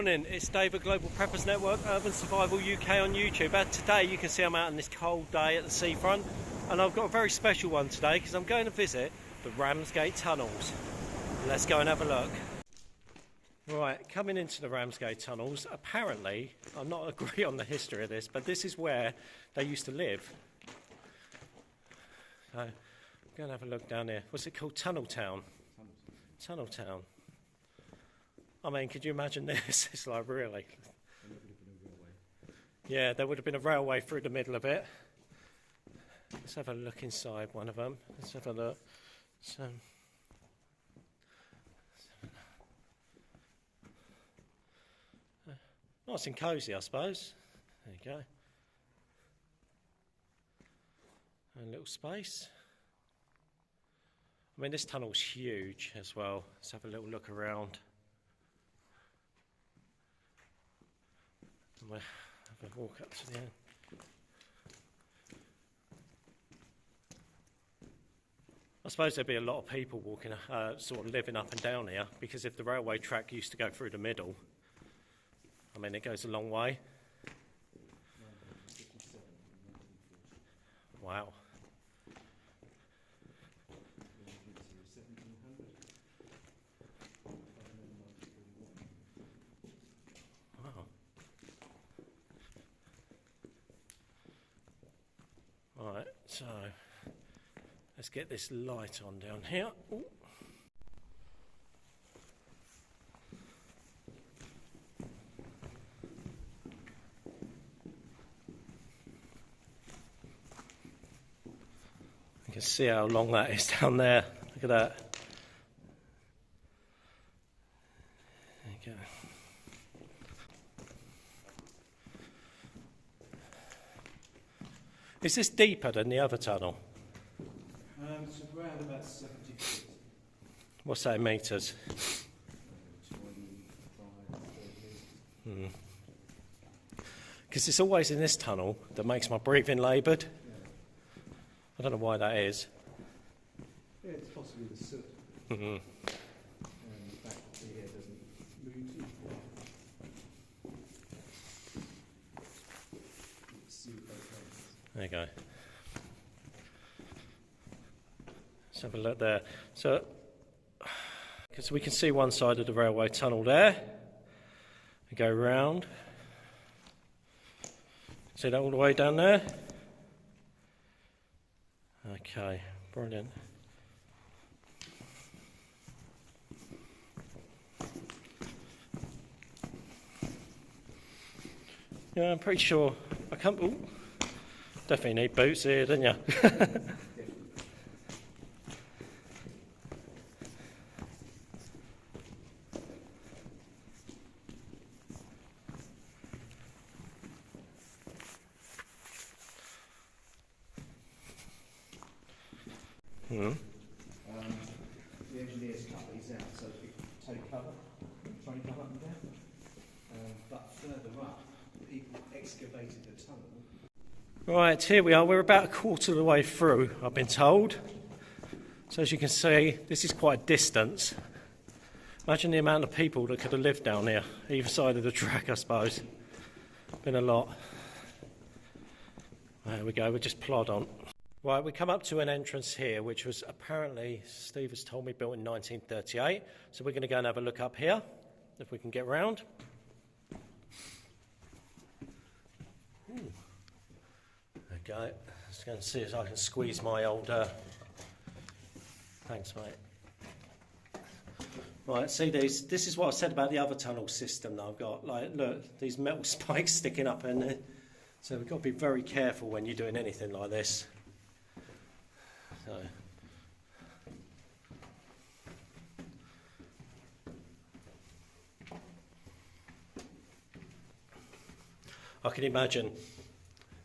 morning, it's Dave at Global Preppers Network, Urban Survival UK on YouTube. And today you can see I'm out on this cold day at the seafront, and I've got a very special one today because I'm going to visit the Ramsgate tunnels. Let's go and have a look. Right, coming into the Ramsgate tunnels, apparently, I'm not agree on the history of this, but this is where they used to live. So, I'm going to have a look down here. What's it called? Tunnel Town. Tunnel Town. I mean, could you imagine this? It's like, really? Yeah, there would have been a railway through the middle of it. Let's have a look inside one of them. Let's have a look. So, nice and cosy, I suppose. There you go. And a little space. I mean, this tunnel's huge as well. Let's have a little look around. We'll have a walk up to the end. I suppose there'd be a lot of people walking, sort of living up and down here, because if the railway track used to go through the middle, I mean, it goes a long way. Wow. Right, so let's get this light on down here. Ooh. You can see how long that is down there. Look at that. There you go. Is this deeper than the other tunnel? It's around about 70 feet. What's that in metres? 25, 30. Because it's always in this tunnel that makes my breathing laboured. Yeah. I don't know why that is. Yeah, it's possibly the soot. Mm-hmm. And the fact that the air doesn't move too far. There you go. Let's have a look there. So, because we can see one side of the railway tunnel there. We go round. See that all the way down there? Okay, brilliant. Yeah, I'm pretty sure I can't. Ooh. Definitely need boots here, don't you? The engineers cut these out so it can take cover, train cover up and down. But further up, people excavated the tunnel. Right, here we are. We're about a quarter of the way through, I've been told. So as you can see, this is quite a distance. Imagine the amount of people that could have lived down here, either side of the track, I suppose. Been a lot. There we go, we'll just plod on. Right, we come up to an entrance here, which was apparently, Steve has told me, built in 1938. So we're going to go and have a look up here, if we can get round. Ooh. Okay, just going to see if I can squeeze my old... Thanks, mate. Right, see these? This is what I said about the other tunnel system that I've got. Like, look, these metal spikes sticking up in there. So we've got to be very careful when you're doing anything like this. So. I can imagine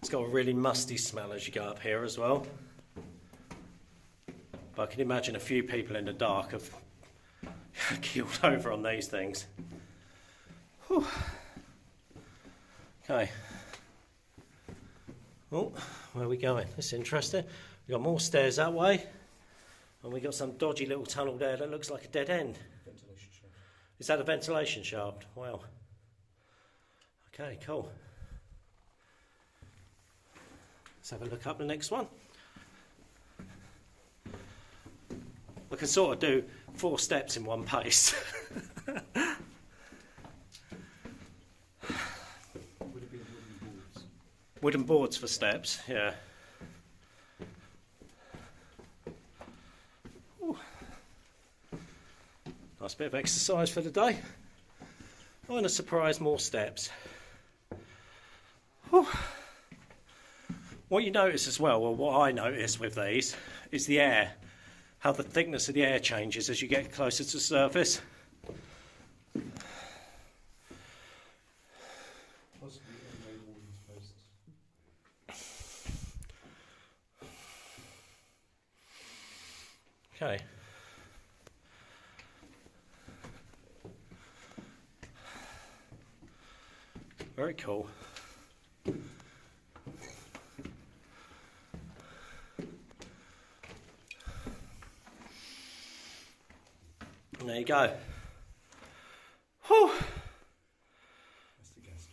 it's got a really musty smell as you go up here as well. But I can imagine a few people in the dark have keeled over on these things. Whew. Okay. Oh, where are we going? This is interesting. We've got more stairs that way. And we've got some dodgy little tunnel there that looks like a dead end. Ventilation shaft. Is that a ventilation shaft? Wow. Okay, cool. Let's have a look up the next one. I can sort of do 4 steps in one pace. Would it be wooden boards? Wooden boards for steps, yeah. Ooh. Nice bit of exercise for the day. Oh, and a surprise, more steps. Whew. What you notice as well, or what I notice with these, is the air. How the thickness of the air changes as you get closer to the surface. Possibly no more than spaces. Okay. Very cool. And there you go. Whew. That's the gas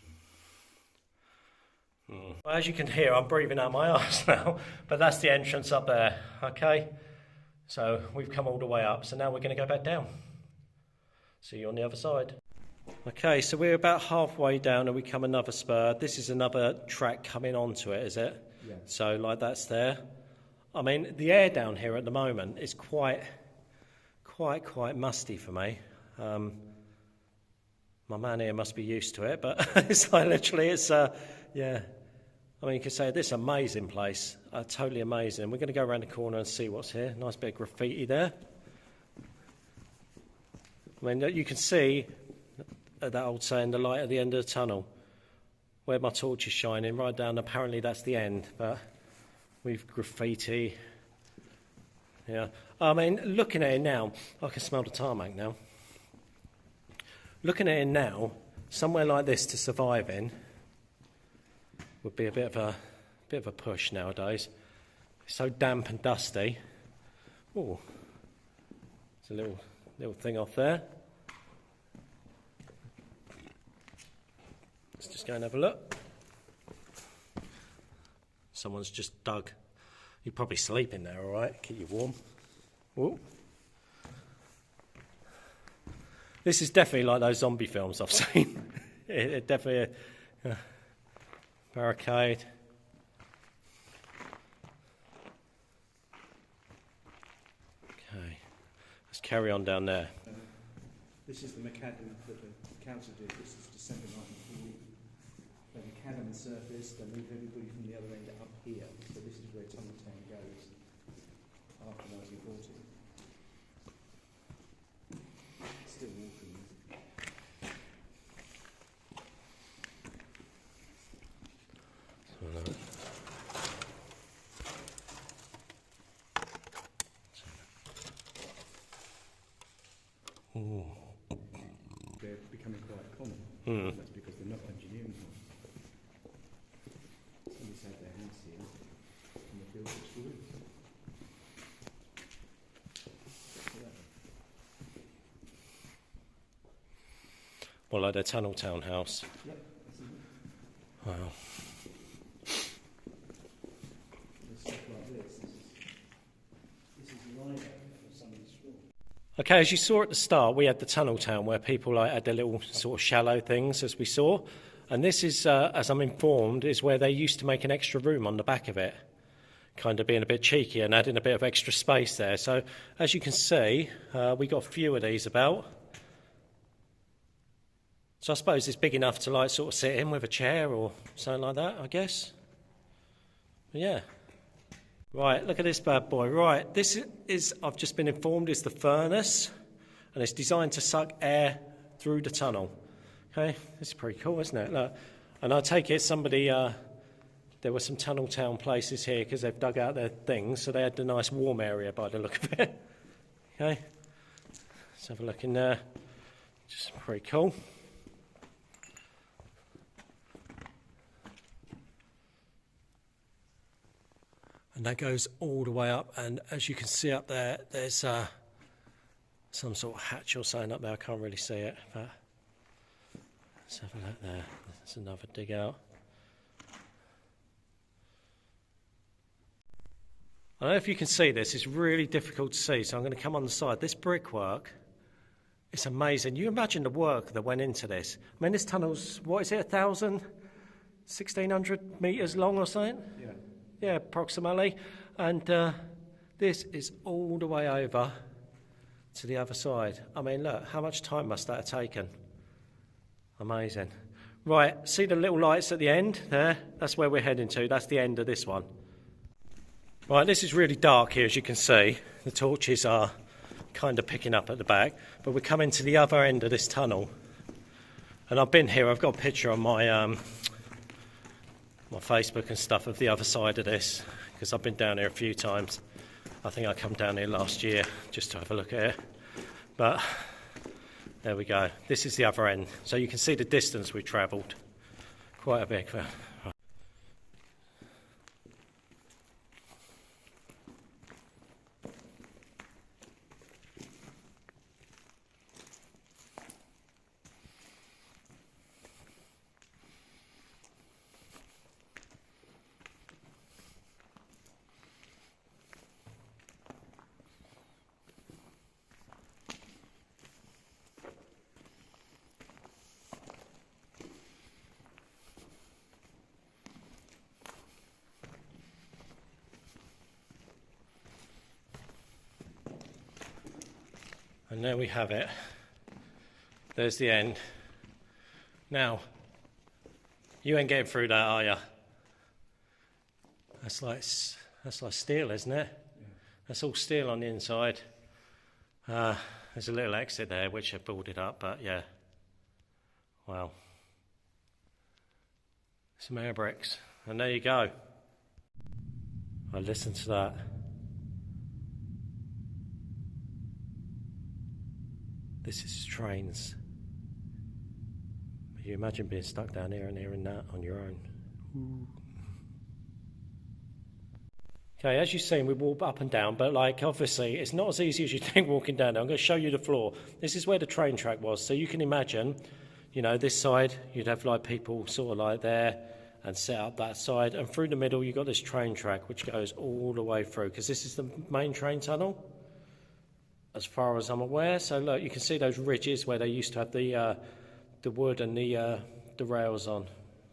gun. Well, as you can hear, I'm breathing out my arse now, but that's the entrance up there, okay? So we've come all the way up, so now we're going to go back down. See you on the other side. Okay, so we're about halfway down and we come another spur. This is another track coming onto it, is it? Yeah. So like that's there. I mean, the air down here at the moment is quite musty for me. My man here must be used to it, but it's like literally, yeah. I mean, you could say this amazing place, totally amazing. We're going to go around the corner and see what's here. Nice bit of graffiti there. I mean, you can see that old saying, the light at the end of the tunnel, where my torch is shining, right down. Apparently that's the end, but we've graffiti. Yeah, I mean, looking at it now, I can smell the tarmac now. Looking at it now, somewhere like this to survive in would be a bit of a push nowadays. It's so damp and dusty. Oh, there's a little thing off there. Let's just go and have a look. Someone's just dug. You're probably sleeping there, all right? Keep you warm. Ooh. This is definitely like those zombie films I've seen. it definitely barricade. Okay, let's carry on down there. This is the macadam that the council did. This is December 1940. The macadam surface, they moved everybody from the other end up here. So this is where Tunneltown goes after 1940. Still walking. Ooh. They're becoming quite common. That's because they're not engineering them. Somebody's had their house here and they built it through. Well, like their Tunneltown house. Yep. Wow. There's stuff like this. This is lined up for somebody's straw. Okay, as you saw at the start, we had the Tunneltown where people like had their little sort of shallow things, as we saw. And this is, as I'm informed, is where they used to make an extra room on the back of it, kind of being a bit cheeky and adding a bit of extra space there. So, as you can see, we got a few of these about. So I suppose it's big enough to like sort of sit in with a chair or something like that, I guess. But yeah. Right, look at this bad boy. Right, this is, I've just been informed, is the furnace, and it's designed to suck air through the tunnel. Okay, this is pretty cool, isn't it? Look, and I take it somebody, there were some Tunneltown places here because they've dug out their things, so they had the nice warm area by the look of it. Okay, let's have a look in there. Just pretty cool. And that goes all the way up, and as you can see up there, there's some sort of hatch or something up there. I can't really see it, but Let's have a look there. There's another dig out. I don't know if you can see this, it's really difficult to see, so I'm going to come on the side. This brickwork, it's amazing. You imagine the work that went into this. I mean, this tunnel's, what is it, 1,000, 1,600 metres long or something? Yeah. Yeah, approximately. And this is all the way over to the other side. I mean, look, how much time must that have taken? Amazing. Right, see the little lights at the end there? That's where we're heading to. That's the end of this one. Right, this is really dark here, as you can see. The torches are kind of picking up at the back, but we're coming to the other end of this tunnel. And I've been here, I've got a picture on my my Facebook and stuff of the other side of this, because I've been down here a few times. I think I come down here last year just to have a look at it. But there we go. This is the other end. So you can see the distance we travelled. Quite a big. And there we have it. There's the end. Now, you ain't getting through that, are you? That's like steel, isn't it? Yeah. That's all steel on the inside. There's a little exit there which I've boarded up, but yeah. Wow. Some air bricks. And there you go. I listen to that. This is trains. You imagine being stuck down here and hearing that on your own. Ooh. Okay, as you've seen, we walk up and down, but like obviously it's not as easy as you think walking down there. I'm going to show you the floor. This is where the train track was, so you can imagine, you know, this side you'd have like people sort of like there and set up that side, and through the middle you've got this train track which goes all the way through, because this is the main train tunnel as far as I'm aware. So look, you can see those ridges where they used to have the wood and the rails on.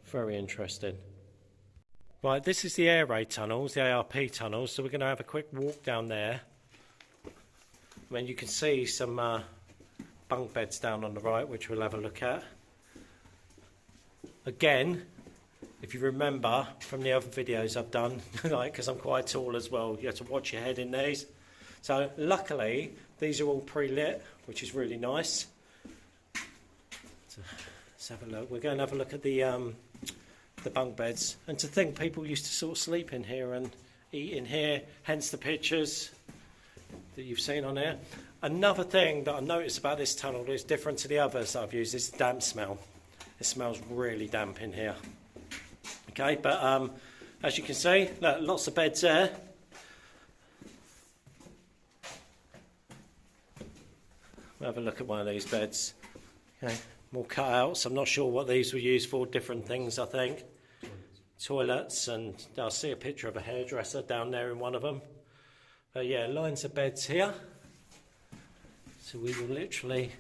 Very interesting. Right, this is the air raid tunnels, the ARP tunnels, so we're going to have a quick walk down there. I mean, you can see some bunk beds down on the right, which we'll have a look at. Again, if you remember from the other videos I've done, like, because I'm quite tall as well, you have to watch your head in these. So luckily, these are all pre-lit, which is really nice. So let's have a look. We're going to have a look at the bunk beds. And to think people used to sort of sleep in here and eat in here, hence the pictures that you've seen on here. Another thing that I noticed about this tunnel that is different to the others that I've used is the damp smell. It smells really damp in here. Okay, but as you can see, look, lots of beds there. We'll have a look at one of these beds. Okay, more cutouts. I'm not sure what these were used for. Different things, I think. Toilets, and I'll see a picture of a hairdresser down there in one of them. But yeah, lines of beds here. So we will literally...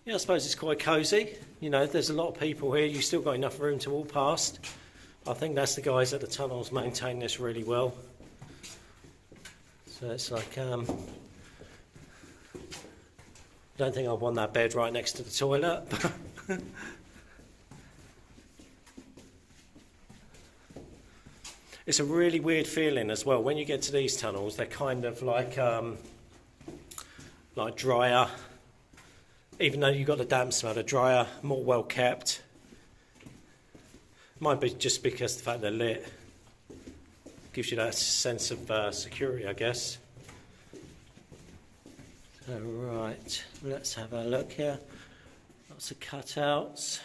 Yeah, I suppose it's quite cosy. You know, there's a lot of people here. You've still got enough room to walk past. I think that's the guys at the tunnels maintain this really well. So it's like... I don't think I'd want that bed right next to the toilet. It's a really weird feeling as well. When you get to these tunnels, they're kind of like drier. Even though you've got the damp smell, they're drier, more well kept. Might be just because the fact they're lit gives you that sense of security, I guess. So, right, let's have a look here. Lots of cutouts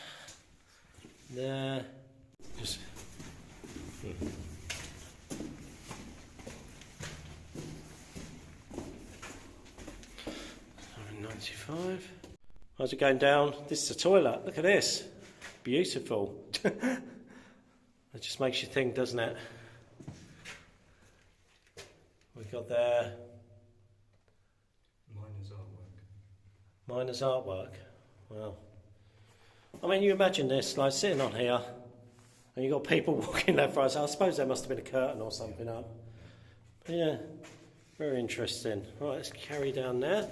there. Just, 95. As we're going down, this is a toilet. Look at this. Beautiful. It just makes you think, doesn't it? We've got there. Miner's artwork. Miner's artwork. Wow. I mean, you imagine this, like sitting on here, and you've got people walking left, right. So I suppose there must have been a curtain or something up. But yeah, very interesting. Right, let's carry down there.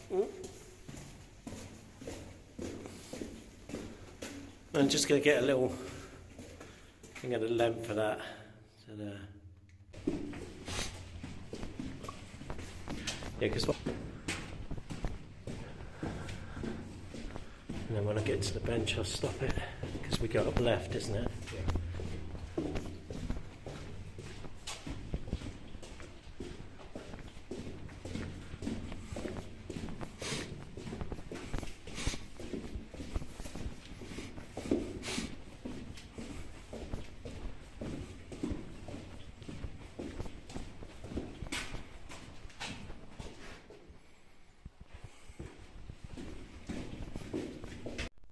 Right. I'm just going to get a little thing at the length of that. So there. Yeah, because. And then when I get to the bench, I'll stop it because we go up left, isn't it? Yeah.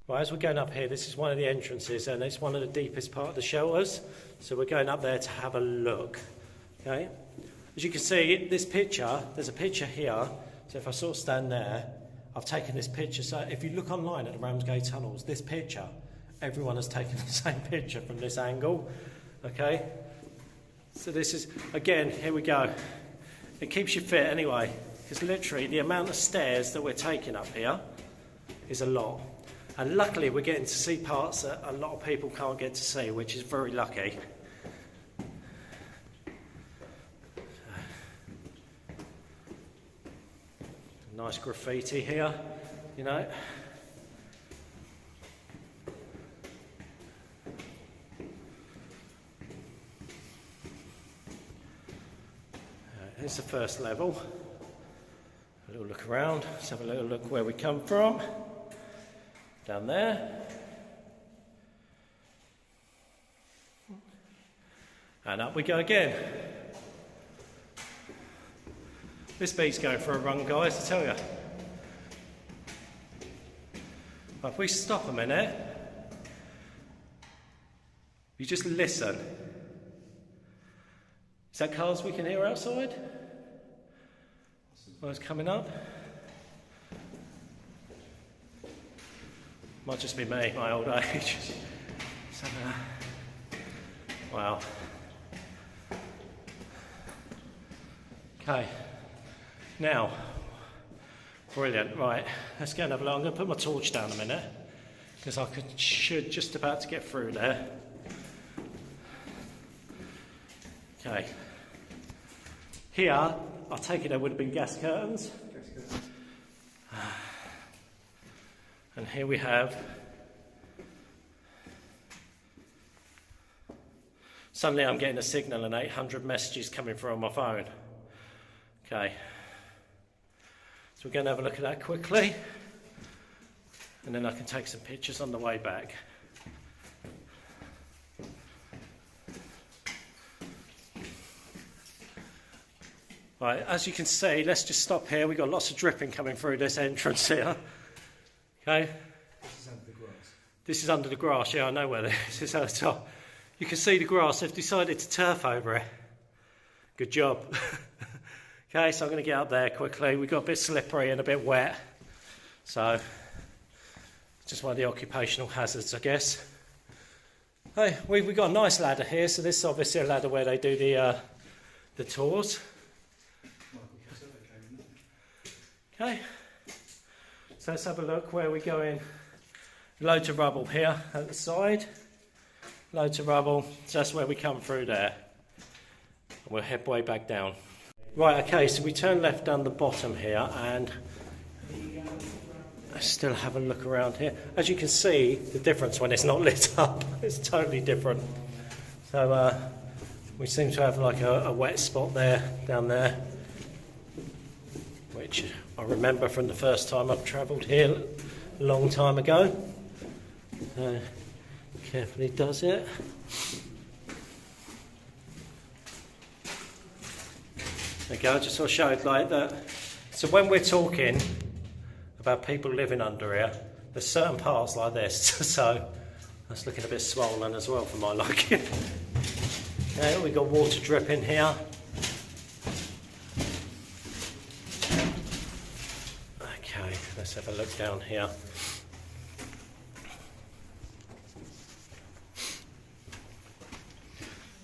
Right, as we're going up here, this is one of the entrances and it's one of the deepest part of the shelters. So we're going up there to have a look. Okay? As you can see, this picture, there's a picture here. So if I sort of stand there, I've taken this picture. So if you look online at the Ramsgate tunnels, this picture, everyone has taken the same picture from this angle. Okay? So this is, again, here we go. It keeps you fit anyway, because literally the amount of stairs that we're taking up here is a lot. And luckily we're getting to see parts that a lot of people can't get to see, which is very lucky. Nice graffiti here, you know. Here's the first level. A little look around. Let's have a little look where we come from. Down there. And up we go again. This beat's going for a run, guys, I tell you. But if we stop a minute, you just listen. Is that cars we can hear outside? Well, it's coming up. Might just be me, my old age. So, wow. Okay. Now, brilliant. Right, let's go and have a look. I'm going to put my torch down a minute because I should just about to get through there. Okay. Here, I take it there would have been gas curtains. And here we have, suddenly I'm getting a signal and 800 messages coming through on my phone. Okay, so we're going to have a look at that quickly, and then I can take some pictures on the way back. Right, as you can see, let's just stop here. We've got lots of dripping coming through this entrance here. Okay. This is under the grass. This is under the grass, yeah, I know where this is at the top. You can see the grass, they've decided to turf over it. Good job. Okay, so I'm going to get up there quickly. We've got a bit slippery and a bit wet. So, just one of the occupational hazards, I guess. Hey, we've got a nice ladder here, so this is obviously a ladder where they do the tours. Okay. So let's have a look where we go in. Loads of rubble here at the side. Loads of rubble. So that's where we come through there. We'll head way back down. Right, okay, so we turn left down the bottom here and I still have a look around here. As you can see, the difference when it's not lit up, it's totally different. So we seem to have like a wet spot there, down there, which I remember from the first time I've travelled here a long time ago. So carefully does it. There you go, I just sort of showed like that. So when we're talking about people living under here, there's certain parts like this, so that's looking a bit swollen as well for my liking. Okay, we've got water dripping here. Okay, let's have a look down here.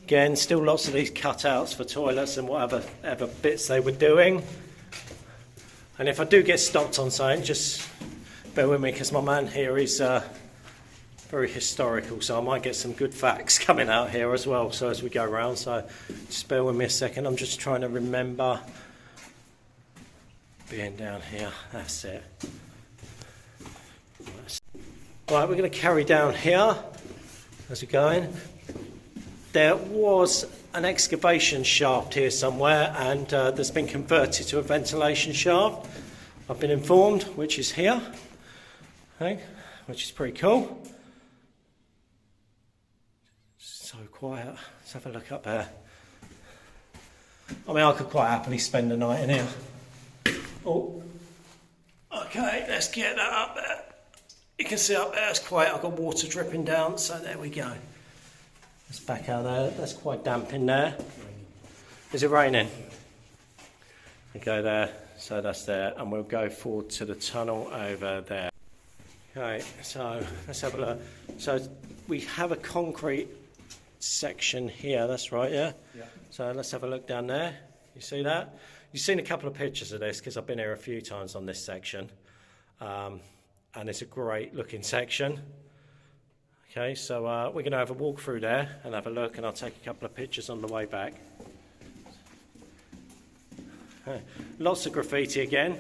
Again, still lots of these cutouts for toilets and whatever bits they were doing. And if I do get stopped on something, just bear with me, because my man here is very historical, so I might get some good facts coming out here as well, so as we go around. So just bear with me a second. I'm just trying to remember being down here. That's it. Right, we're going to carry down here as we're going. There was an excavation shaft here somewhere, and that's been converted to a ventilation shaft, I've been informed, which is here, okay, which is pretty cool. So quiet. Let's have a look up there. I mean, I could quite happily spend the night in here. Oh, okay, let's get that up there. You can see up there, it's quiet. I've got water dripping down, so there we go. Let's back out there. That's quite damp in there. Is it raining? We go there, so that's there, and we'll go forward to the tunnel over there. Okay, so let's have a look. So we have a concrete section here, that's right, yeah? Yeah. So let's have a look down there. You see that? You've seen a couple of pictures of this, because I've been here a few times on this section. And it's a great looking section. Okay, so we're going to have a walk through there and have a look, and I'll take a couple of pictures on the way back. Okay. Lots of graffiti again.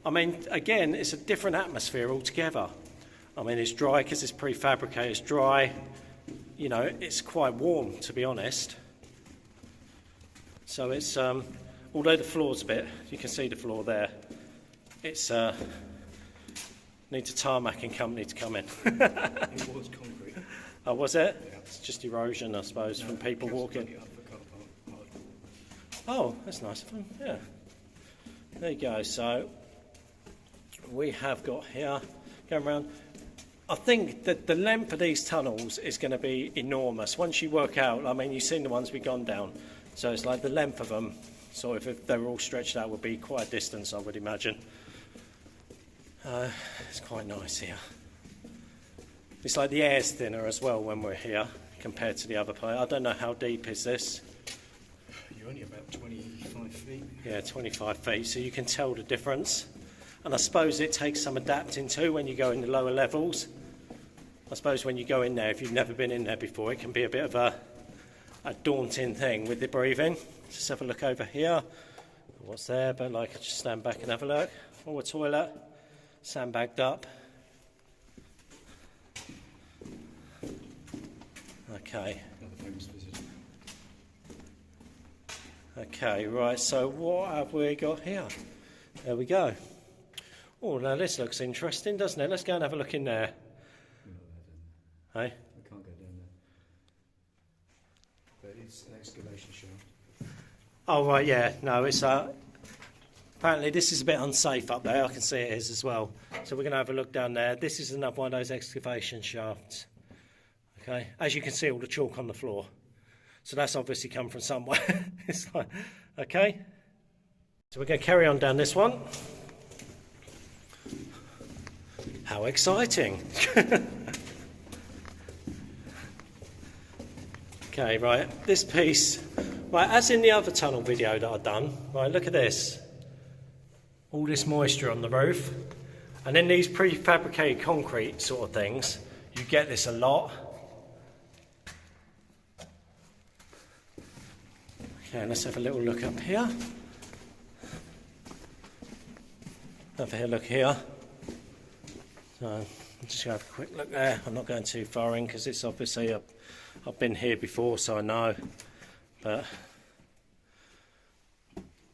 I mean, again, it's a different atmosphere altogether. I mean, it's dry because it's prefabricated, it's dry. You know, it's quite warm, to be honest. So it's, although the floor's a bit, you can see the floor there, it's, needs a tarmacking company to come in. It was concrete. Oh, was it? Yeah. It's just erosion, I suppose, from people walking. Oh, that's nice of them, yeah. There you go, so we have got here, going around. I think that the length of these tunnels is going to be enormous. Once you work out, I mean, you've seen the ones we've gone down, so it's like the length of them, so if they were all stretched out, would be quite a distance, I would imagine. It's quite nice here. It's like the air's thinner as well when we're here compared to the other place. I don't know how deep is this. You're only about 25 feet. Yeah, 25 feet, so you can tell the difference. And I suppose it takes some adapting to when you go in the lower levels. I suppose when you go in there, if you've never been in there before, it can be a bit of a daunting thing with the breathing. Just have a look over here. What's there? But like, I just stand back and have a look. Oh, a toilet. Sandbagged up. Okay. Another famous visitor. Okay, right, so what have we got here? There we go. Oh, now this looks interesting, doesn't it? Let's go and have a look in there. Hey? We can't go down there. But it's an excavation shaft. Oh, right, yeah. No, it's apparently this is a bit unsafe up there. I can see it is as well. So we're going to have a look down there. This is another one of those excavation shafts. Okay, as you can see, all the chalk on the floor. So that's obviously come from somewhere. It's like, okay. So we're going to carry on down this one. How exciting. Okay, right, this piece, right, as in the other tunnel video that I've done, right, look at this. All this moisture on the roof. And in these prefabricated concrete sort of things, you get this a lot. Okay, let's have a little look up here. Have a look here. So I'm just going to have a quick look there. I'm not going too far in because it's obviously I've been here before, so I know. But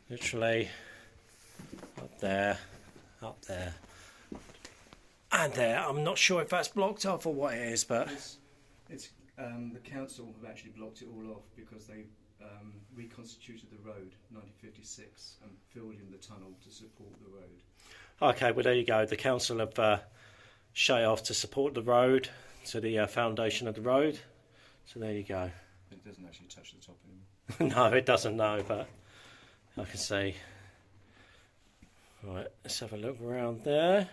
literally up there, and there. I'm not sure if that's blocked off or what it is, but it's the council have actually blocked it all off because they reconstituted the road 1956 and filled in the tunnel to support the road. Okay, well there you go. The council have shut off to support the road, to the foundation of the road. So there you go. It doesn't actually touch the top anymore. No, it doesn't, no, but I can see. Right, let's have a look around there.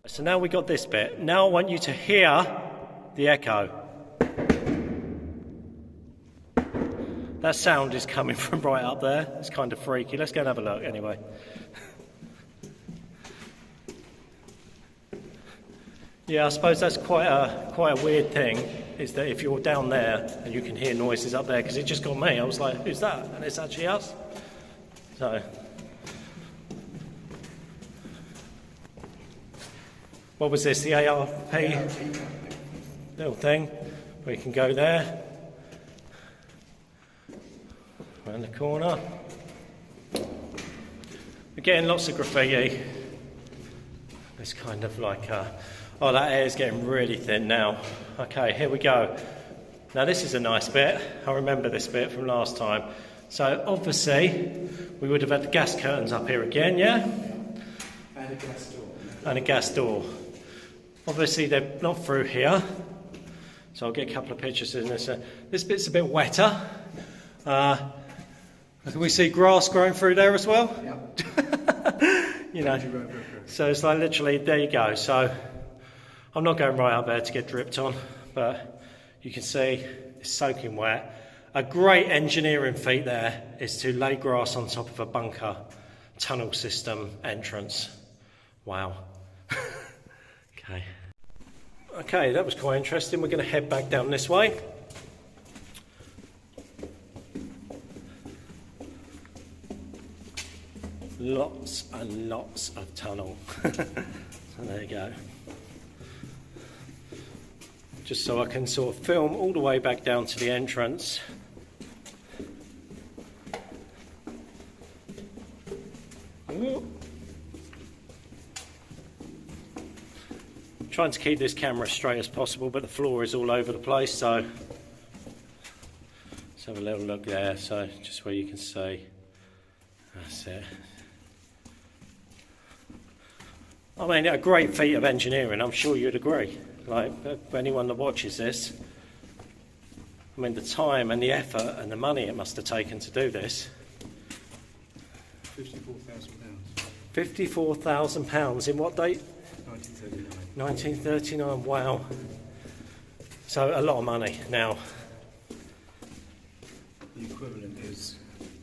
So now we got this bit. Now I want you to hear the echo. That sound is coming from right up there. It's kind of freaky. Let's go and have a look anyway. Yeah, I suppose that's quite a weird thing, is that if you're down there and you can hear noises up there, because it just got me. I was like, who's that? And it's actually us. So, what was this? The ARP little thing. We can go there. Around the corner. We're getting lots of graffiti. It's kind of like, oh, that air's getting really thin now. Okay, here we go. Now this is a nice bit. I remember this bit from last time. So obviously we would have had the gas curtains up here again, yeah? And a gas door. And a gas door. Obviously they're not through here. So I'll get a couple of pictures in this. This bit's a bit wetter. Can we see grass growing through there as well? Yeah. You know, so it's like literally, there you go. So I'm not going right up there to get dripped on, but you can see it's soaking wet. A great engineering feat there is to lay grass on top of a bunker tunnel system entrance. Wow. Okay. Okay, that was quite interesting. We're going to head back down this way. Lots and lots of tunnel. So there you go. Just so I can sort of film all the way back down to the entrance. Ooh. Trying to keep this camera as straight as possible, but the floor is all over the place, so let's have a little look there. So just where you can see. That's it. I mean, a great feat of engineering, I'm sure you'd agree. Like, for anyone that watches this, I mean, the time and the effort and the money it must have taken to do this. £54,000. £54,000 in what date? 1939. 1939, wow. So a lot of money now. The equivalent is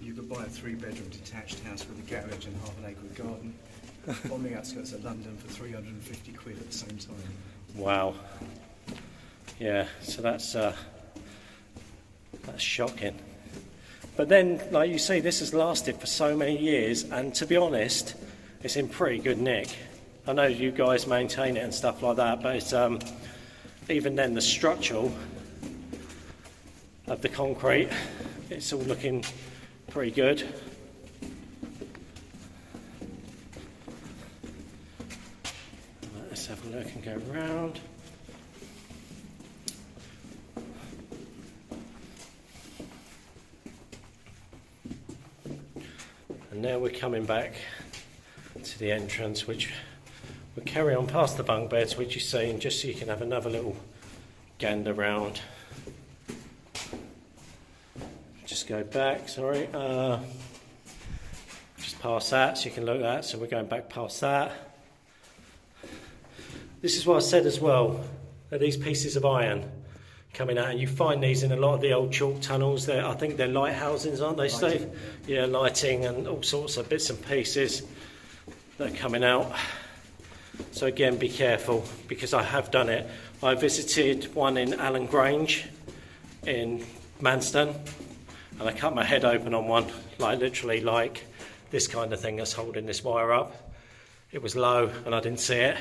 you could buy a 3-bedroom detached house with a garage and half an acre of garden on the outskirts of London for 350 quid at the same time. Wow. Yeah, so that's shocking. But then, like you see, this has lasted for so many years, and to be honest, it's in pretty good nick. I know you guys maintain it and stuff like that, but it's even then the structural of the concrete, it's all looking pretty good. Let's have a look and go round. And now we're coming back to the entrance, which we'll carry on past the bunk beds, which you see, and just so you can have another little gander round. Just go back, sorry. Just past that, so you can look at that. So we're going back past that. This is what I said as well, that these pieces of iron coming out, and you find these in a lot of the old chalk tunnels. I think they're lighthouses, aren't they, Steve? Yeah, lighting and all sorts of bits and pieces that are coming out. So again, be careful, because I have done it. I visited one in Allen Grange in Manston, and I cut my head open on one, like literally like this kind of thing that's holding this wire up. It was low and I didn't see it.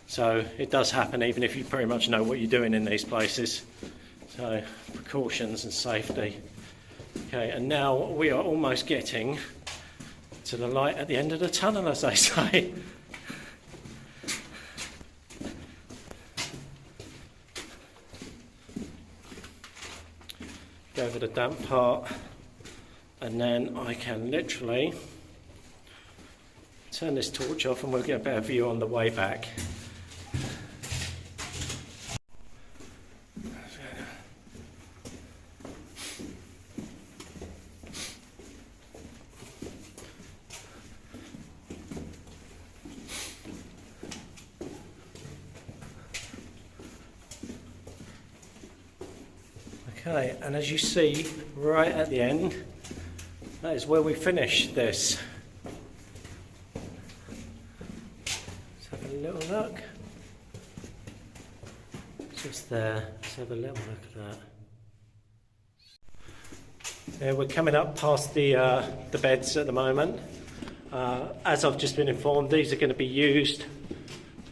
So it does happen even if you pretty much know what you're doing in these places. So precautions and safety. Okay, and now we are almost getting to the light at the end of the tunnel, as they say. go over the damp part, and then I can literally turn this torch off and we'll get a better view on the way back. Okay, and as you see right at the end, that is where we finish this. Let's have a little look. Just there, let's have a little look at that. Yeah, we're coming up past the beds at the moment. As I've just been informed, these are going to be used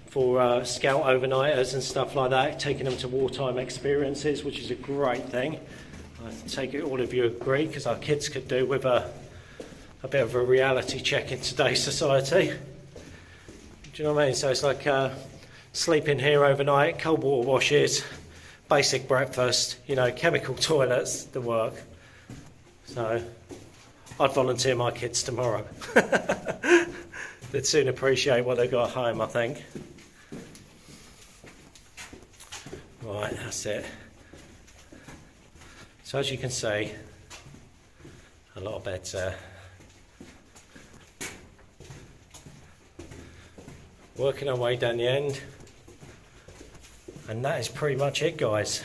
for scout overnighters and stuff like that, taking them to wartime experiences, which is a great thing. I take it all of you agree, because our kids could do with a bit of a reality check in today's society. Do you know what I mean? So it's like sleeping here overnight, cold water washes, basic breakfast, you know, chemical toilets, the work. So I'd volunteer my kids tomorrow. They'd soon appreciate what they got at home, I think. Right, that's it. So as you can see, a lot of beds there. Working our way down the end. And that is pretty much it, guys.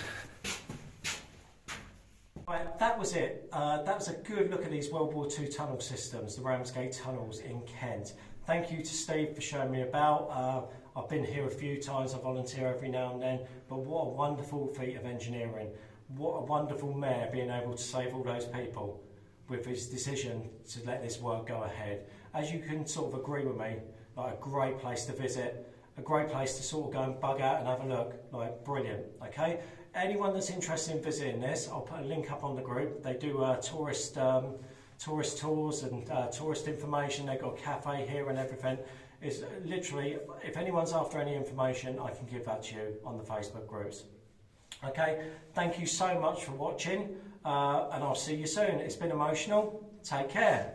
Right, that was it. That was a good look at these World War II tunnel systems, the Ramsgate tunnels in Kent. Thank you to Steve for showing me about. I've been here a few times, I volunteer every now and then, but what a wonderful feat of engineering. What a wonderful mayor being able to save all those people with his decision to let this work go ahead. As you can sort of agree with me, like a great place to visit, a great place to sort of go and bug out and have a look, like brilliant, okay? Anyone that's interested in visiting this, I'll put a link up on the group. They do tourist tours and tourist information. They've got a cafe here and everything. It's literally, if anyone's after any information, I can give that to you on the Facebook groups. Okay, thank you so much for watching, and I'll see you soon. It's been emotional. Take care.